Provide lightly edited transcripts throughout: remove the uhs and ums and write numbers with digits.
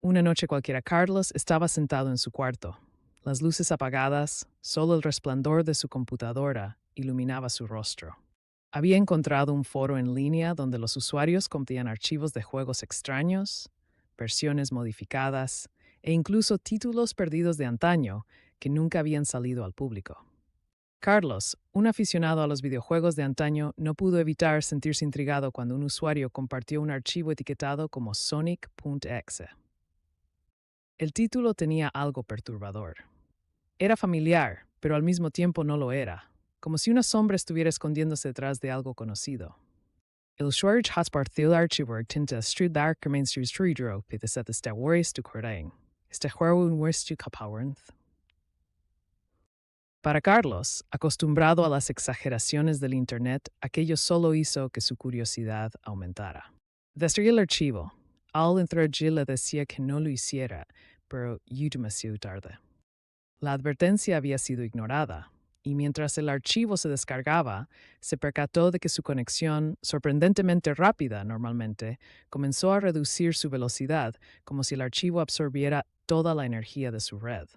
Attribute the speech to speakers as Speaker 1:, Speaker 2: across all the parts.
Speaker 1: Una noche cualquiera, Carlos estaba sentado en su cuarto. Las luces apagadas, solo el resplandor de su computadora iluminaba su rostro. Había encontrado un foro en línea donde los usuarios compartían archivos de juegos extraños, versiones modificadas e incluso títulos perdidos de antaño que nunca habían salido al público. Carlos, un aficionado a los videojuegos de antaño, no pudo evitar sentirse intrigado cuando un usuario compartió un archivo etiquetado como Sonic.exe. El título tenía algo perturbador. Era familiar, pero al mismo tiempo no lo era, como si una sombra estuviera escondiéndose detrás de algo conocido. El usuario compartió el archivo tinta estudiar comenzó a de esta worries to cordain. Este juego un worst capawarnth. Para Carlos, acostumbrado a las exageraciones del Internet, aquello solo hizo que su curiosidad aumentara. Destruí el archivo. Al entrar Jill le decía que no lo hiciera, pero ya demasiado tarde. La advertencia había sido ignorada, y mientras el archivo se descargaba, se percató de que su conexión, sorprendentemente rápida normalmente, comenzó a reducir su velocidad, como si el archivo absorbiera toda la energía de su red.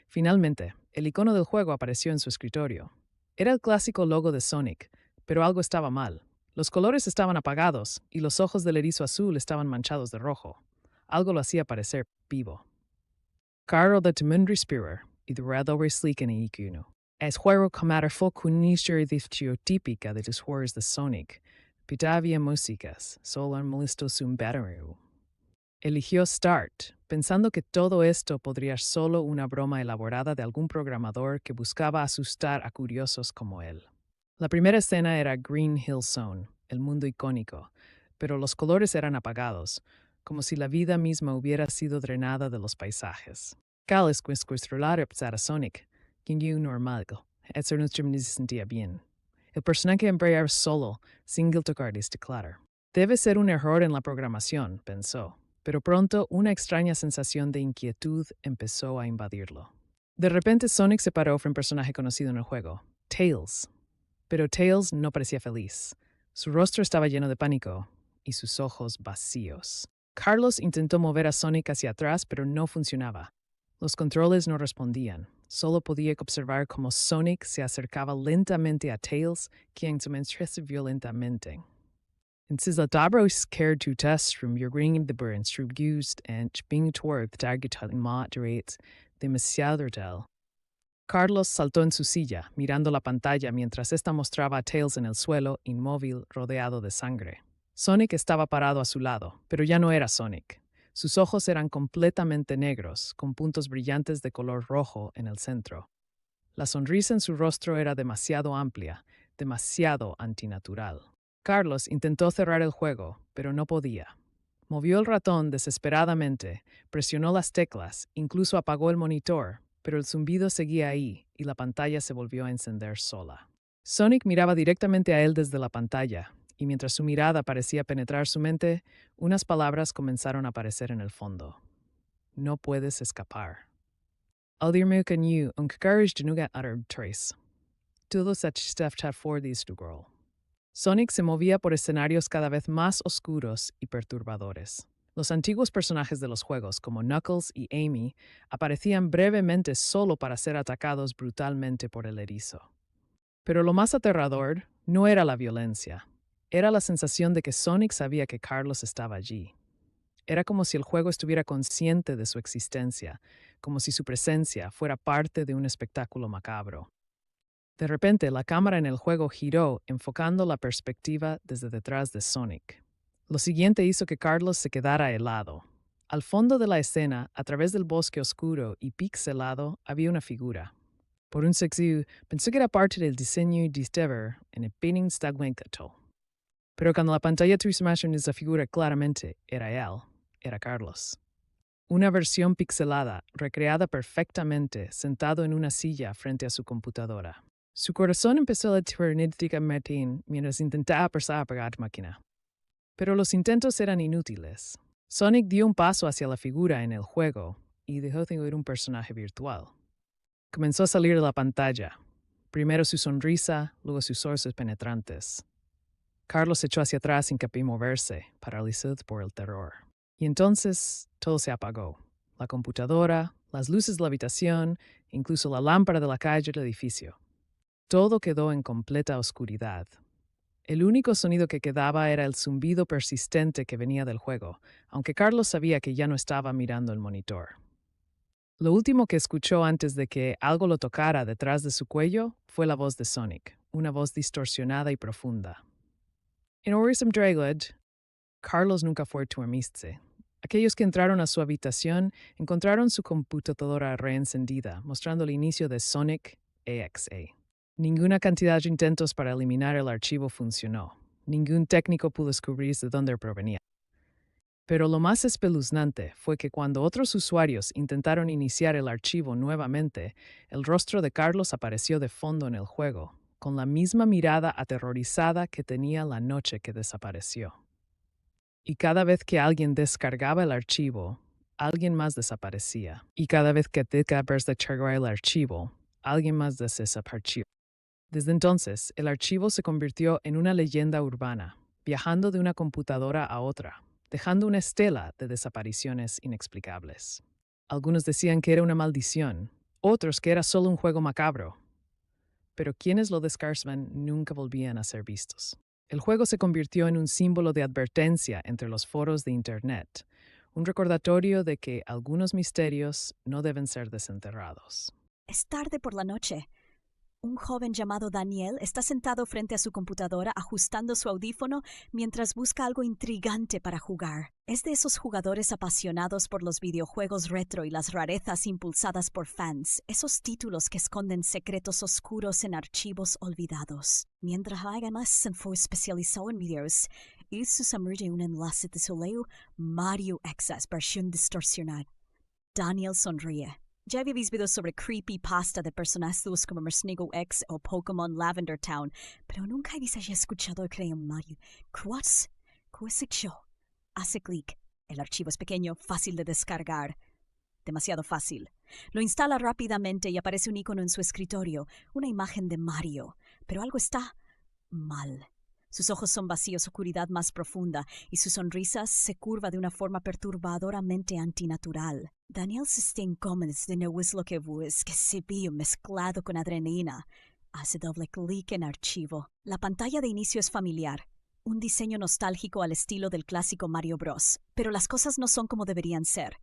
Speaker 1: Finalmente, el icono del juego apareció en su escritorio. Era el clásico logo de Sonic, pero algo estaba mal. Los colores estaban apagados y los ojos del erizo azul estaban manchados de rojo. Algo lo hacía parecer vivo. Carl de Timundri Spirer y de Radovre Sleeken y Ikuno. Es juego como fue con una típica de los juegos de Sonic. Pitavia músicas, solo en molesto un battery. Eligió Start, pensando que todo esto podría ser solo una broma elaborada de algún programador que buscaba asustar a curiosos como él. La primera escena era Green Hill Zone, el mundo icónico, pero los colores eran apagados, como si la vida misma hubiera sido drenada de los paisajes. Cal es a Sonic, quien dio normal, eso no se sentía bien. El personaje embraer solo, single tocar declarar. Debe ser un error en la programación, pensó. Pero pronto una extraña sensación de inquietud empezó a invadirlo. De repente Sonic se paró frente a un personaje conocido en el juego, Tails. Pero Tails no parecía feliz. Su rostro estaba lleno de pánico y sus ojos vacíos. Carlos intentó mover a Sonic hacia atrás, pero no funcionaba. Los controles no respondían. Solo podía observar cómo Sonic se acercaba lentamente a Tails, quien se manchaba violentamente. En la dobro care to test from your green the burn used and being toward the target moderate demasiado del. Carlos saltó en su silla, mirando la pantalla mientras esta mostraba a Tails en el suelo, inmóvil, rodeado de sangre. Sonic estaba parado a su lado, pero ya no era Sonic. Sus ojos eran completamente negros, con puntos brillantes de color rojo en el centro. La sonrisa en su rostro era demasiado amplia, demasiado antinatural. Carlos intentó cerrar el juego, pero no podía. Movió el ratón desesperadamente, presionó las teclas, incluso apagó el monitor, pero el zumbido seguía ahí y la pantalla se volvió a encender sola. Sonic miraba directamente a él desde la pantalla, y mientras su mirada parecía penetrar su mente, unas palabras comenzaron a aparecer en el fondo. No puedes escapar. Aldirme can you courage de nuga utter trace. Todo such stuff for this to girl. Sonic se movía por escenarios cada vez más oscuros y perturbadores. Los antiguos personajes de los juegos, como Knuckles y Amy, aparecían brevemente solo para ser atacados brutalmente por el erizo. Pero lo más aterrador no era la violencia, era la sensación de que Sonic sabía que Carlos estaba allí. Era como si el juego estuviera consciente de su existencia, como si su presencia fuera parte de un espectáculo macabro. De repente, la cámara en el juego giró, enfocando la perspectiva desde detrás de Sonic. Lo siguiente hizo que Carlos se quedara helado. Al fondo de la escena, a través del bosque oscuro y pixelado, había una figura. Por un segundo, pensó que era parte del diseño de Stever en el painting Stagwinkato. Pero cuando la pantalla tuvo imagen de esa figura claramente, era Carlos. Una versión pixelada, recreada perfectamente, sentado en una silla frente a su computadora. Su corazón empezó a latir enérgicamente mientras intentaba apagar la máquina. Pero los intentos eran inútiles. Sonic dio un paso hacia la figura en el juego y dejó de ser un personaje virtual. Comenzó a salir de la pantalla. Primero su sonrisa, luego sus ojos penetrantes. Carlos se echó hacia atrás sin capaz moverse, paralizado por el terror. Y entonces todo se apagó. La computadora, las luces de la habitación, incluso la lámpara de la calle del edificio. Todo quedó en completa oscuridad. El único sonido que quedaba era el zumbido persistente que venía del juego, aunque Carlos sabía que ya no estaba mirando el monitor. Lo último que escuchó antes de que algo lo tocara detrás de su cuello fue la voz de Sonic, una voz distorsionada y profunda. En Orism Dragled, Carlos nunca fue tuermiste. Aquellos que entraron a su habitación encontraron su computadora reencendida, mostrando el inicio de Sonic EXA. Ninguna cantidad de intentos para eliminar el archivo funcionó. Ningún técnico pudo descubrir de dónde provenía. Pero lo más espeluznante fue que cuando otros usuarios intentaron iniciar el archivo nuevamente, el rostro de Carlos apareció de fondo en el juego, con la misma mirada aterrorizada que tenía la noche que desapareció. Y cada vez que alguien descargaba el archivo, alguien más desaparecía. Y cada vez que dejabas de descargar el archivo, alguien más desapareció. Desde entonces, el archivo se convirtió en una leyenda urbana, viajando de una computadora a otra, dejando una estela de desapariciones inexplicables. Algunos decían que era una maldición, otros que era solo un juego macabro. Pero quienes lo descargaban nunca volvían a ser vistos. El juego se convirtió en un símbolo de advertencia entre los foros de Internet, un recordatorio de que algunos misterios no deben ser desenterrados.
Speaker 2: Es tarde por la noche. Un joven llamado Daniel está sentado frente a su computadora ajustando su audífono mientras busca algo intrigante para jugar. Es de esos jugadores apasionados por los videojuegos retro y las rarezas impulsadas por fans, esos títulos que esconden secretos oscuros en archivos olvidados. Mientras además se fue especializado en videos, hizo de un enlace de su leo Mario X's versión distorsionada. Daniel sonríe. Ya habéis visto sobre creepypasta de personajes como Mersnigo X o Pokémon Lavender Town, pero nunca habéis escuchado crear Mario. ¿Cuás? Hace clic. El archivo es pequeño, fácil de descargar. Demasiado fácil. Lo instala rápidamente y aparece un icono en su escritorio, una imagen de Mario. Pero algo está mal. Sus ojos son vacíos, oscuridad más profunda, y su sonrisa se curva de una forma perturbadoramente antinatural. Daniel se está incómodo de no es lo que es que se vio mezclado con adrenalina. Hace doble clic en archivo. La pantalla de inicio es familiar. Un diseño nostálgico al estilo del clásico Mario Bros. Pero las cosas no son como deberían ser.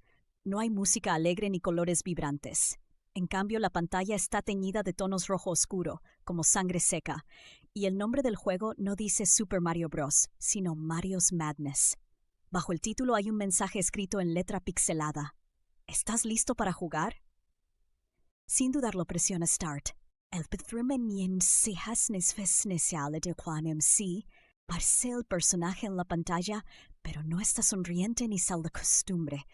Speaker 2: No hay música alegre ni colores vibrantes. En cambio, la pantalla está teñida de tonos rojo oscuro, como sangre seca, y el nombre del juego no dice Super Mario Bros., sino Mario's Madness. Bajo el título hay un mensaje escrito en letra pixelada. ¿Estás listo para jugar? Sin dudarlo presiona Start. El patrón se hasnes fesnesial de Quanem sí, parece el personaje en la pantalla, pero no está sonriente ni sal de costumbre.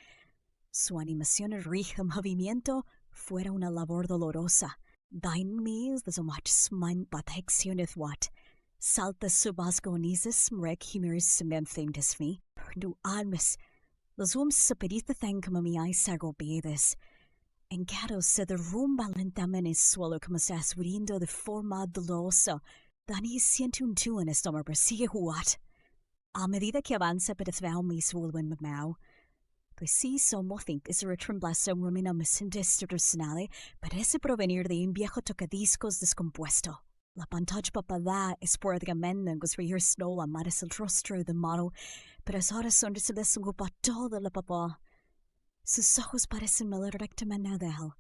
Speaker 2: Su animación rige movimiento fuera una labor dolorosa. Dain mis de so much smine protecciones what. Salta subasgonizes mrek himeris sementhem desmi. Perdu almes. Los se pediste thang como mi ay sagobedes. En caro se derrumba lentamente el suelo como se asuriendo de forma dolorosa. Dani siente un tú en estómago, pero sigue what. A medida que avanza, pedesveo mis vuelven mamau. Pues sí, somos think es retremblación rumina institucional, parece provenir de un viejo tocadiscos descompuesto. La pantalla papada es por gamendo en reír snow la mares el rostro de model, pero ahora son de se ocupa toda la papá. Sus ojos parecen mirar rectamente de él.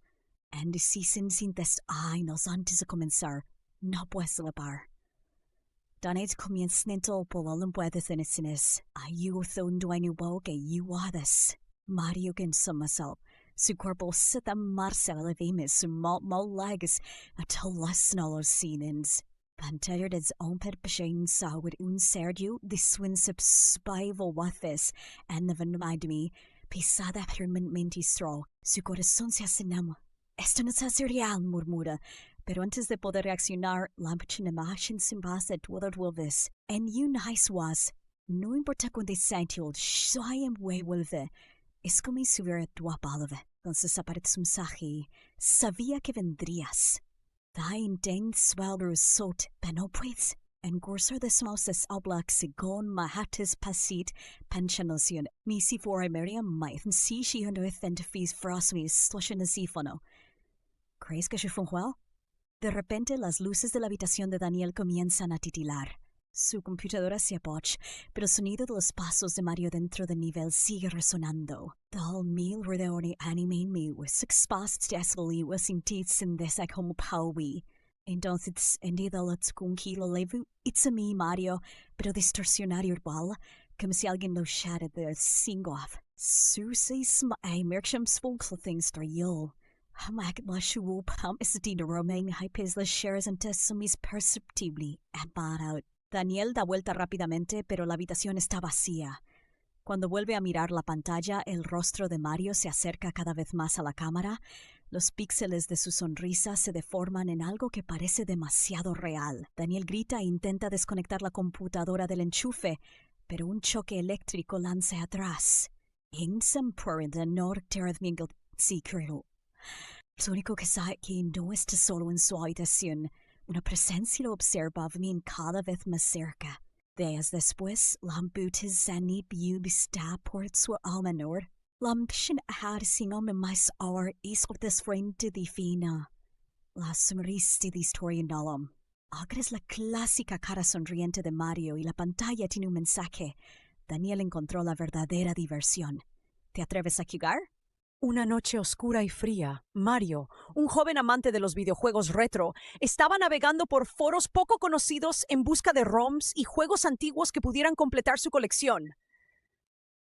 Speaker 2: Indecisen sin test nos antes de comenzar, no puedes lapar. Danet comienza nento por el puedes en escenes. Ayudo un dueño bo que ayudas. Mario can somersault. Su cuerpo se da marcel levimes, su mal legs, until less los sinens. Pantalla des omped beshain sa with un serdio, the swin subspival wathis, and the venmidmi, pisada permanente straw. Su corazón se asenama. Esto no es real, murmura. Pero antes de poder reaccionar, la imagen sin base de todo Wilvis. En un nice was. No importa cuando sentió, soy vuelve. Es como si hubiera duapalve. Entonces aparece un mensaje. Sabía que vendrías. Da in den swelder sot, pero no puedes. En cursor de smauses oblak sigon mahatis pasit pensionosion misi for Miriam maithen si she underthent fees frosmis sloshen asifono. ¿Crees que se funjuel? De repente las luces de la habitación de Daniel comienzan a titilar. Su computadora se apaga, pero el sonido de los pasos de Mario dentro del nivel sigue resonando. Dal mil redoni animen mi was exposed desvali was indeed sin this como paui. Entonces, en día de con kilo levu, it's a me Mario, pero distorsionario igual, como si alguien lo shara de singoff. Susi sma ay merksham spokesl things for yo. Hamak la shuo pam is the romain hypes las shares and tesumis perceptibly at bad out. Daniel da vuelta rápidamente, pero la habitación está vacía. Cuando vuelve a mirar la pantalla, el rostro de Mario se acerca cada vez más a la cámara. Los píxeles de su sonrisa se deforman en algo que parece demasiado real. Daniel grita e intenta desconectar la computadora del enchufe, pero un choque eléctrico lanza atrás. Lo único que sabe que no está solo en su habitación. Una presencia lo observa venir cada vez más cerca. Días después, Lambutis Zanit Bubista por su almanor. Lampshin har sino me mais hour is of this frente divina. La sonrisa de historia nalam. Ahora es la clásica cara sonriente de Mario y la pantalla tiene un mensaje. Daniel encontró la verdadera diversión. ¿Te atreves a jugar?
Speaker 3: Una noche oscura y fría, Mario, un joven amante de los videojuegos retro, estaba navegando por foros poco conocidos en busca de ROMs y juegos antiguos que pudieran completar su colección.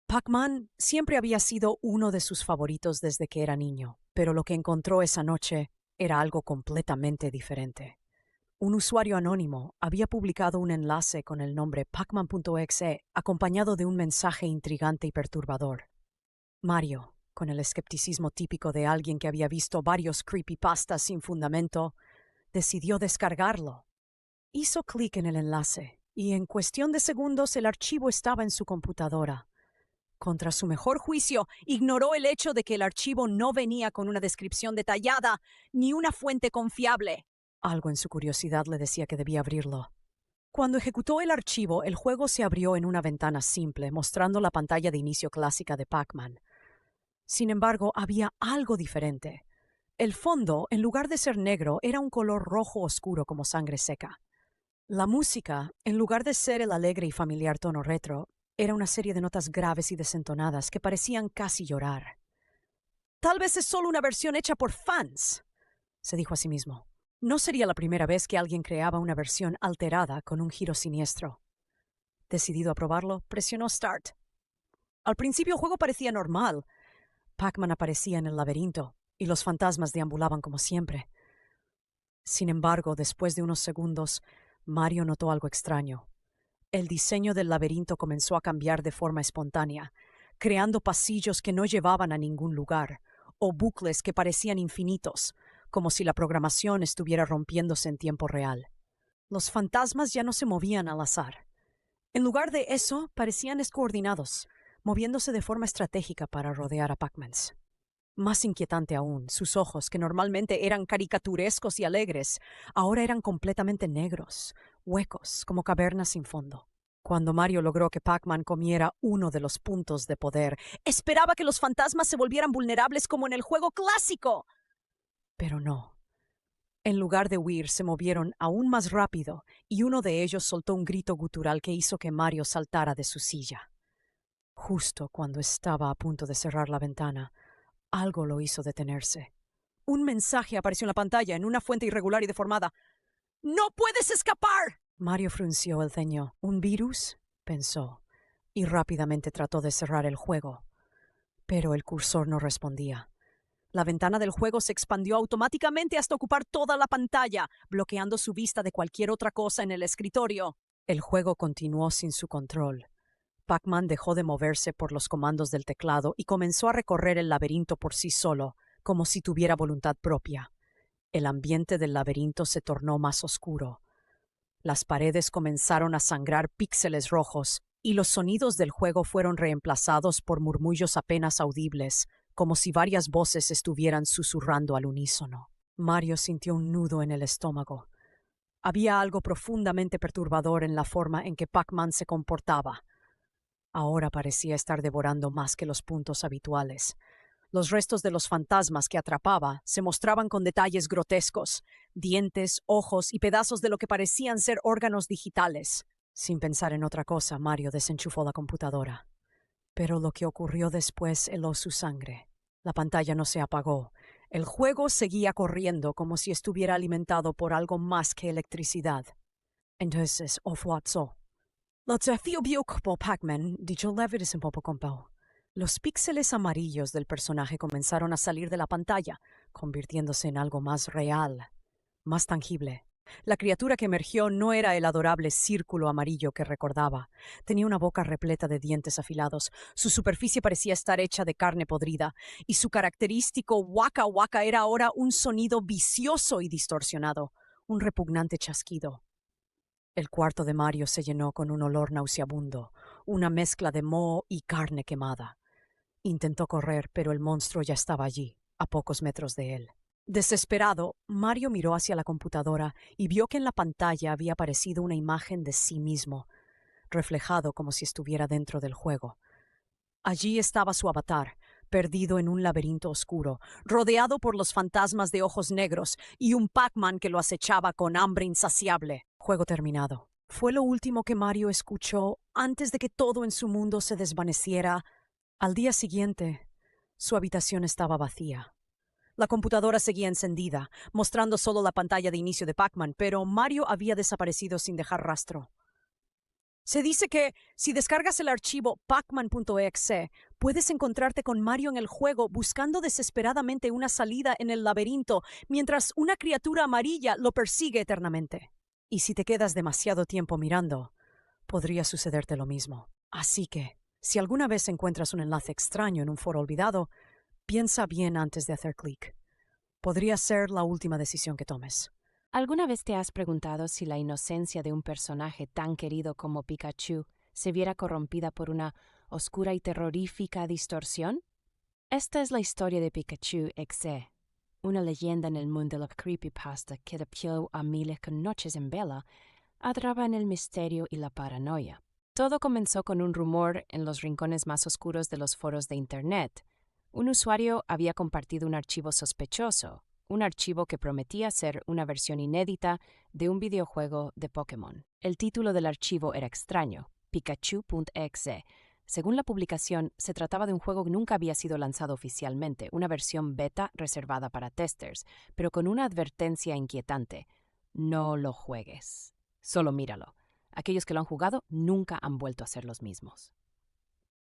Speaker 3: Pac-Man siempre había sido uno de sus favoritos desde que era niño, pero lo que encontró esa noche era algo completamente diferente. Un usuario anónimo había publicado un enlace con el nombre pacman.exe acompañado de un mensaje intrigante y perturbador. Mario, con el escepticismo típico de alguien que había visto varios creepypastas sin fundamento, decidió descargarlo. Hizo clic en el enlace y en cuestión de segundos el archivo estaba en su computadora. Contra su mejor juicio, ignoró el hecho de que el archivo no venía con una descripción detallada ni una fuente confiable. Algo en su curiosidad le decía que debía abrirlo. Cuando ejecutó el archivo, el juego se abrió en una ventana simple, mostrando la pantalla de inicio clásica de Pac-Man. Sin embargo, había algo diferente. El fondo, en lugar de ser negro, era un color rojo oscuro como sangre seca. La música, en lugar de ser el alegre y familiar tono retro, era una serie de notas graves y desentonadas que parecían casi llorar. «Tal vez es solo una versión hecha por fans», se dijo a sí mismo. No sería la primera vez que alguien creaba una versión alterada con un giro siniestro. Decidido a probarlo, presionó Start. Al principio el juego parecía normal. Pac-Man aparecía en el laberinto y los fantasmas deambulaban como siempre. Sin embargo, después de unos segundos, Mario notó algo extraño. El diseño del laberinto comenzó a cambiar de forma espontánea, creando pasillos que no llevaban a ningún lugar, o bucles que parecían infinitos, como si la programación estuviera rompiéndose en tiempo real. Los fantasmas ya no se movían al azar. En lugar de eso, parecían descoordinados, moviéndose de forma estratégica para rodear a Pac-Mans. Más inquietante aún, sus ojos, que normalmente eran caricaturescos y alegres, ahora eran completamente negros, huecos, como cavernas sin fondo. Cuando Mario logró que Pac-Man comiera uno de los puntos de poder, esperaba que los fantasmas se volvieran vulnerables como en el juego clásico. Pero no. En lugar de huir, se movieron aún más rápido, y uno de ellos soltó un grito gutural que hizo que Mario saltara de su silla. Justo cuando estaba a punto de cerrar la ventana, algo lo hizo detenerse. Un mensaje apareció en la pantalla en una fuente irregular y deformada. ¡No puedes escapar! Mario frunció el ceño. ¿Un virus?, pensó, y rápidamente trató de cerrar el juego. Pero el cursor no respondía. La ventana del juego se expandió automáticamente hasta ocupar toda la pantalla, bloqueando su vista de cualquier otra cosa en el escritorio. El juego continuó sin su control. Pac-Man dejó de moverse por los comandos del teclado y comenzó a recorrer el laberinto por sí solo, como si tuviera voluntad propia. El ambiente del laberinto se tornó más oscuro. Las paredes comenzaron a sangrar píxeles rojos, y los sonidos del juego fueron reemplazados por murmullos apenas audibles, como si varias voces estuvieran susurrando al unísono. Mario sintió un nudo en el estómago. Había algo profundamente perturbador en la forma en que Pac-Man se comportaba. Ahora parecía estar devorando más que los puntos habituales. Los restos de los fantasmas que atrapaba se mostraban con detalles grotescos, dientes, ojos y pedazos de lo que parecían ser órganos digitales. Sin pensar en otra cosa, Mario desenchufó la computadora. Pero lo que ocurrió después heló su sangre. La pantalla no se apagó. El juego seguía corriendo como si estuviera alimentado por algo más que electricidad. Entonces, Ofuatso. Lo desafío vio como Pac-Man, dicho leveres un poco compo. Los píxeles amarillos del personaje comenzaron a salir de la pantalla, convirtiéndose en algo más real, más tangible. La criatura que emergió no era el adorable círculo amarillo que recordaba. Tenía una boca repleta de dientes afilados, su superficie parecía estar hecha de carne podrida, y su característico waka waka era ahora un sonido vicioso y distorsionado, un repugnante chasquido. El cuarto de Mario se llenó con un olor nauseabundo, una mezcla de moho y carne quemada. Intentó correr, pero el monstruo ya estaba allí, a pocos metros de él. Desesperado, Mario miró hacia la computadora y vio que en la pantalla había aparecido una imagen de sí mismo, reflejado como si estuviera dentro del juego. Allí estaba su avatar, perdido en un laberinto oscuro, rodeado por los fantasmas de ojos negros y un Pac-Man que lo acechaba con hambre insaciable. Juego terminado. Fue lo último que Mario escuchó antes de que todo en su mundo se desvaneciera. Al día siguiente, su habitación estaba vacía. La computadora seguía encendida, mostrando solo la pantalla de inicio de Pac-Man, pero Mario había desaparecido sin dejar rastro. Se dice que si descargas el archivo pacman.exe, puedes encontrarte con Mario en el juego buscando desesperadamente una salida en el laberinto mientras una criatura amarilla lo persigue eternamente. Y si te quedas demasiado tiempo mirando, podría sucederte lo mismo. Así que, si alguna vez encuentras un enlace extraño en un foro olvidado, piensa bien antes de hacer clic. Podría ser la última decisión que tomes.
Speaker 4: ¿Alguna vez te has preguntado si la inocencia de un personaje tan querido como Pikachu se viera corrompida por una oscura y terrorífica distorsión? Esta es la historia de Pikachu Exe, una leyenda en el mundo de la creepypasta que despió a miles con noches en vela, atrapa en el misterio y la paranoia. Todo comenzó con un rumor en los rincones más oscuros de los foros de Internet. Un usuario había compartido un archivo sospechoso, un archivo que prometía ser una versión inédita de un videojuego de Pokémon. El título del archivo era extraño, Pikachu.exe. Según la publicación, se trataba de un juego que nunca había sido lanzado oficialmente, una versión beta reservada para testers, pero con una advertencia inquietante. No lo juegues. Solo míralo. Aquellos que lo han jugado nunca han vuelto a ser los mismos.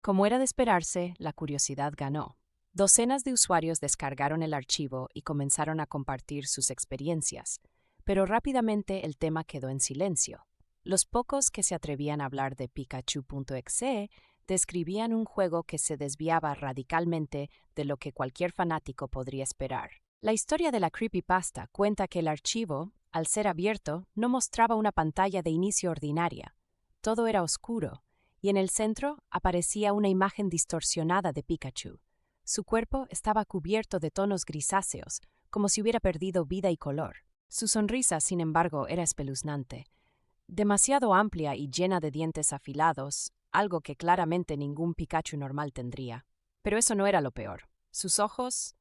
Speaker 4: Como era de esperarse, la curiosidad ganó. Docenas de usuarios descargaron el archivo y comenzaron a compartir sus experiencias, pero rápidamente el tema quedó en silencio. Los pocos que se atrevían a hablar de Pikachu.exe describían un juego que se desviaba radicalmente de lo que cualquier fanático podría esperar. La historia de la creepypasta cuenta que el archivo, al ser abierto, no mostraba una pantalla de inicio ordinaria. Todo era oscuro, y en el centro aparecía una imagen distorsionada de Pikachu. Su cuerpo estaba cubierto de tonos grisáceos, como si hubiera perdido vida y color. Su sonrisa, sin embargo, era espeluznante. Demasiado amplia y llena de dientes afilados, algo que claramente ningún Pikachu normal tendría. Pero eso no era lo peor. Sus ojos,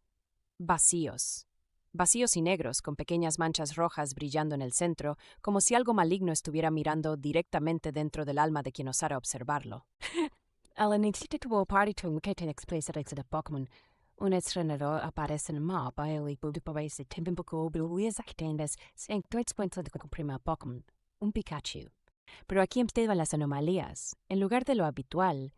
Speaker 4: vacíos. Vacíos y negros, con pequeñas manchas rojas brillando en el centro, como si algo maligno estuviera mirando directamente dentro del alma de quien osara observarlo. Al inicio tuvo partido que te expresar de Pokémon. Un entrenador aparece en el mapa y el parece tiempo un poco billues actendes se encuentra de comprimir Pokémon, un Pikachu. Pero aquí empiezan las anomalías. En lugar de lo habitual,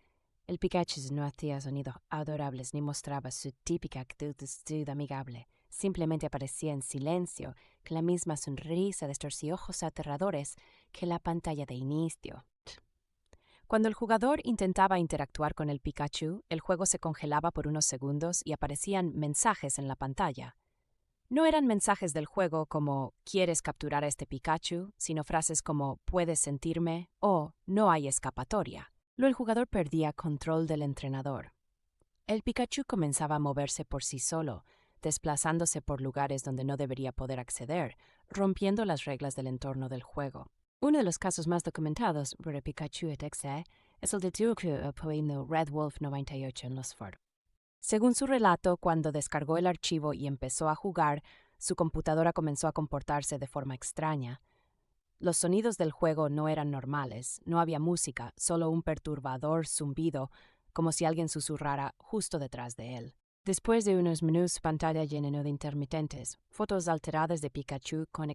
Speaker 4: el Pikachu no hacía sonidos adorables ni mostraba su típica actitud amigable. Simplemente aparecía en silencio, con la misma sonrisa de estos ojos aterradores que la pantalla de inicio. Cuando el jugador intentaba interactuar con el Pikachu, el juego se congelaba por unos segundos y aparecían mensajes en la pantalla. No eran mensajes del juego como «¿Quieres capturar a este Pikachu?», sino frases como «¿Puedes sentirme?» o «No hay escapatoria». Luego el jugador perdía control del entrenador. El Pikachu comenzaba a moverse por sí solo, desplazándose por lugares donde no debería poder acceder, rompiendo las reglas del entorno del juego. Uno de los casos más documentados por Pikachu EXE es el de Duke apoyando Red Wolf 98 en los foros. Según su relato, cuando descargó el archivo y empezó a jugar, su computadora comenzó a comportarse de forma extraña. Los sonidos del juego no eran normales, no había música, solo un perturbador zumbido, como si alguien susurrara justo detrás de él. Después de unos menús, su pantalla llenó de intermitentes, fotos alteradas de Pikachu con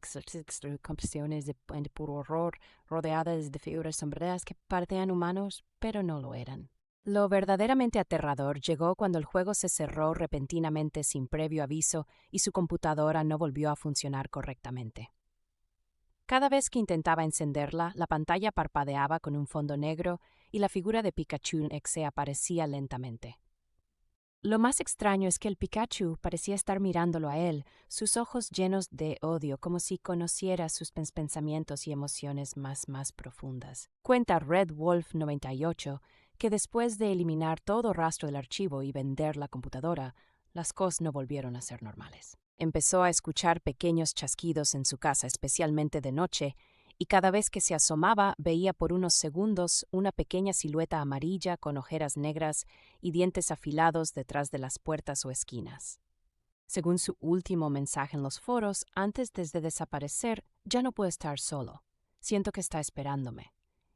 Speaker 4: compresiones de puro horror, rodeadas de figuras sombrías que parecían humanos, pero no lo eran. Lo verdaderamente aterrador llegó cuando el juego se cerró repentinamente sin previo aviso y su computadora no volvió a funcionar correctamente. Cada vez que intentaba encenderla, la pantalla parpadeaba con un fondo negro y la figura de Pikachu EXE aparecía lentamente. Lo más extraño es que el Pikachu parecía estar mirándolo a él, sus ojos llenos de odio, como si conociera sus pensamientos y emociones más profundas. Cuenta Red Wolf 98 que después de eliminar todo rastro del archivo y vender la computadora, las cosas no volvieron a ser normales. Empezó a escuchar pequeños chasquidos en su casa, especialmente de noche, y cada vez que se asomaba veía por unos segundos una pequeña silueta amarilla con ojeras negras y dientes afilados detrás de las puertas o esquinas. Según su último mensaje en los foros, antes de desaparecer, ya no puedo estar solo. Siento que está esperándome.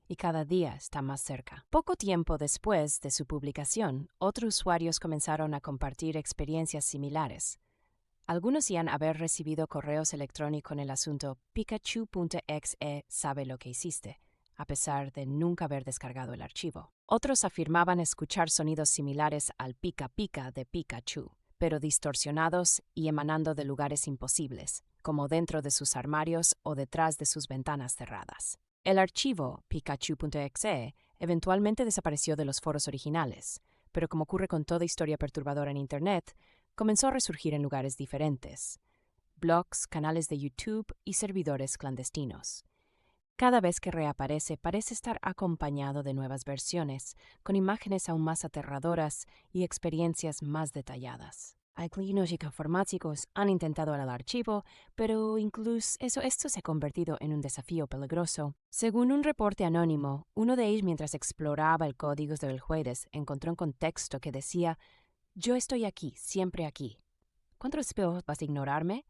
Speaker 4: Y cada día está más cerca. Poco tiempo después de su publicación, otros usuarios comenzaron a compartir experiencias similares. Algunos decían haber recibido correos electrónicos con el asunto Pikachu.exe sabe lo que hiciste, a pesar de nunca haber descargado el archivo. Otros afirmaban escuchar sonidos similares al pica pica de Pikachu, pero distorsionados y emanando de lugares imposibles, como dentro de sus armarios o detrás de sus ventanas cerradas. El archivo Pikachu.exe eventualmente desapareció de los foros originales, pero como ocurre con toda historia perturbadora en Internet, comenzó a resurgir en lugares diferentes: blogs, canales de YouTube y servidores clandestinos. Cada vez que reaparece parece estar acompañado de nuevas versiones, con imágenes aún más aterradoras y experiencias más detalladas. Hay clínicos y informáticos han intentado el archivo, pero incluso esto se ha convertido en un desafío peligroso. Según un reporte anónimo, uno de ellos, mientras exploraba el código del jueves, encontró un contexto que decía: "Yo estoy aquí, siempre aquí. ¿Cuánto espero vas a ignorarme?"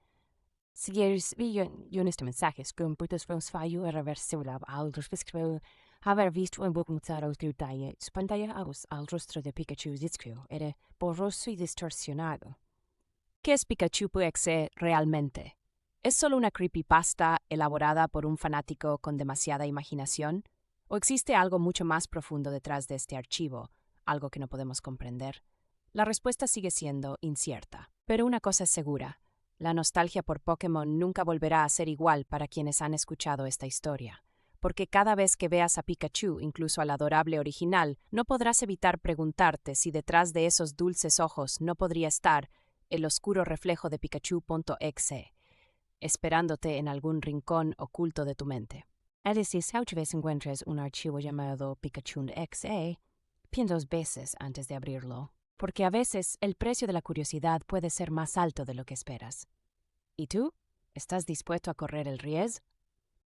Speaker 4: Si recibí yo en este mensaje, escribo un puto fallo irreversible al escribo haber visto en boca los detalles. Pantalla al rostro de Pikachu disco era borroso y distorsionado. ¿Qué es Pikachu.exe realmente? ¿Es solo una creepypasta elaborada por un fanático con demasiada imaginación? ¿O existe algo mucho más profundo detrás de este archivo, algo que no podemos comprender? La respuesta sigue siendo incierta, pero una cosa es segura: la nostalgia por Pokémon nunca volverá a ser igual para quienes han escuchado esta historia, porque cada vez que veas a Pikachu, incluso al adorable original, no podrás evitar preguntarte si detrás de esos dulces ojos no podría estar el oscuro reflejo de Pikachu.exe, esperándote en algún rincón oculto de tu mente. Es decir, si otra vez encuentres un archivo llamado Pikachu.exe, piensa 2 veces antes de abrirlo, porque a veces el precio de la curiosidad puede ser más alto de lo que esperas. ¿Y tú? ¿Estás dispuesto a correr el riesgo?